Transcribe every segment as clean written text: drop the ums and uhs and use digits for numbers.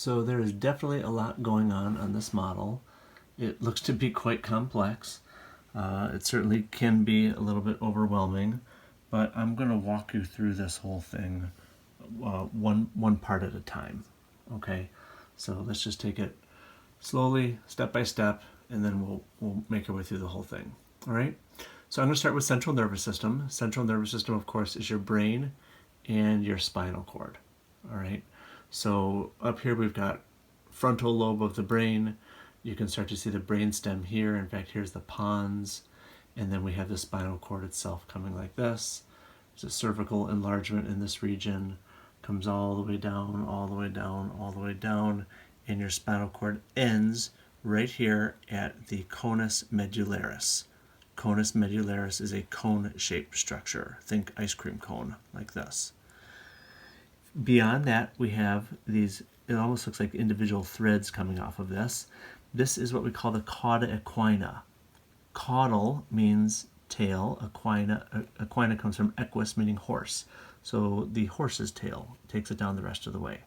So there is definitely a lot going on this model. It looks to be quite complex. It certainly can be a little bit overwhelming, but I'm going to walk you through this whole thing one part at a time. Okay, so let's just take it slowly, step by step, and then we'll make our way through the whole thing. All right. So I'm going to start with central nervous system. Central nervous system, of course, is your brain and your spinal cord. All right. So up here we've got frontal lobe of the brain. You can start to see the brain stem here. In fact, here's the pons. And then we have the spinal cord itself coming like this. There's a cervical enlargement in this region. Comes all the way down, all the way down, all the way down. And your spinal cord ends right here at the conus medullaris. Conus medullaris is a cone-shaped structure. Think ice cream cone, like this. Beyond that, we have these, it almost looks like individual threads coming off of this. This is what we call the cauda equina. Caudal means tail. Equina comes from equus, meaning horse. So the horse's tail takes it down the rest of the way.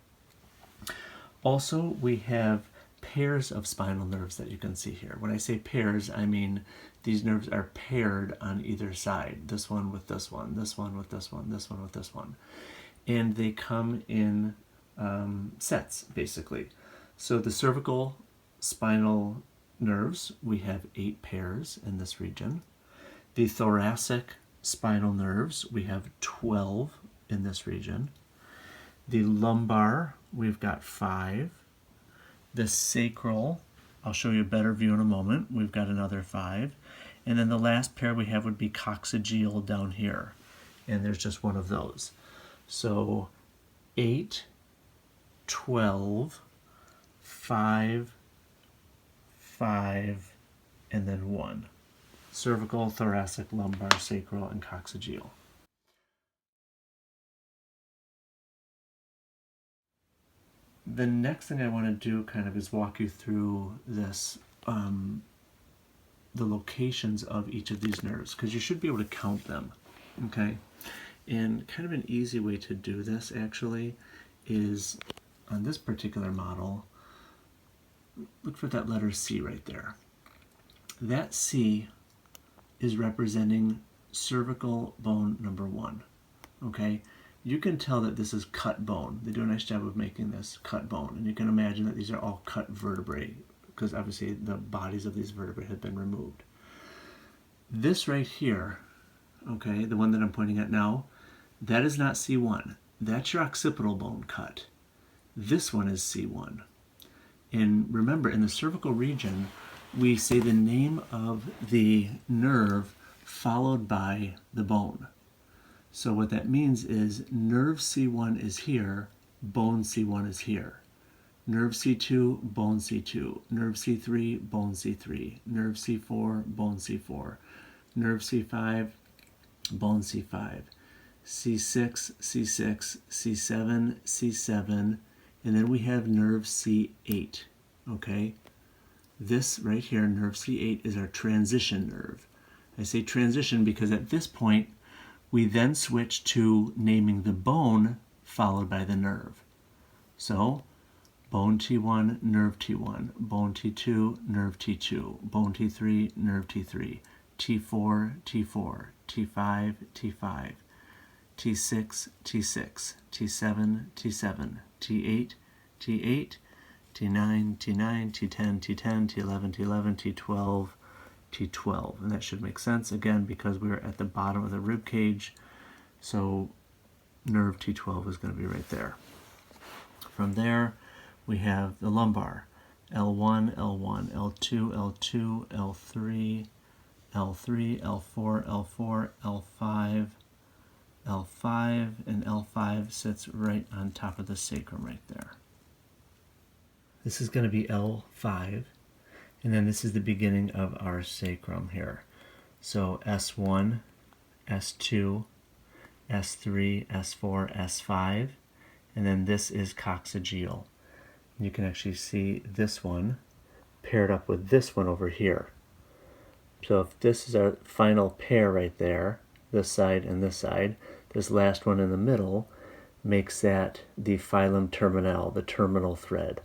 Also, we have pairs of spinal nerves that you can see here. When I say pairs, I mean these nerves are paired on either side. This one with this one, this one with this one, this one with this one. And they come in sets, basically. So the cervical spinal nerves, we have 8 pairs in this region. The thoracic spinal nerves, we have 12 in this region. The lumbar, we've got 5. The sacral, I'll show you a better view in a moment, we've got another 5. And then the last pair we have would be coccygeal down here. And there's just one of those. So 8, 12, 5, 5, and then 1. Cervical, thoracic, lumbar, sacral, and coccygeal. The next thing I want to do kind of is walk you through this, the locations of each of these nerves, because you should be able to count them, okay? And kind of an easy way to do this actually is on this particular model, look for that letter C right there. That C is representing cervical bone number 1, okay? You can tell that this is cut bone. They do a nice job of making this cut bone, and you can imagine that these are all cut vertebrae because obviously the bodies of these vertebrae have been removed. This right here, okay, the one that I'm pointing at now, that is not C1. That's your occipital bone cut. This one is C1. And remember, in the cervical region, we say the name of the nerve followed by the bone. So what that means is nerve C1 is here, bone C1 is here. Nerve C2, bone C2. Nerve C3, bone C3. Nerve C4, bone C4. Nerve C5, bone C5. C6, C6, C7, C7, and then we have nerve C8, okay? This right here, nerve C8, is our transition nerve. I say transition because at this point, we then switch to naming the bone followed by the nerve. So, bone T1, nerve T1, bone T2, nerve T2, bone T3, nerve T3, T4, T4, T5, T5, T6, T6, T7, T7, T8, T8, T9, T9, T10, T10, T11, T11, T12, T12. And that should make sense, again, because we're at the bottom of the rib cage. So nerve T12 is going to be right there. From there, we have the lumbar. L1, L1, L2, L2, L3, L3, L4, L4, L5, L5, and L5 sits right on top of the sacrum right there. This is going to be L5, and then this is the beginning of our sacrum here. So S1, S2, S3, S4, S5, and then this is coccygeal. You can actually see this one paired up with this one over here. So if this is our final pair right there, this side and this side, this last one in the middle makes that the filum terminale, the terminal thread.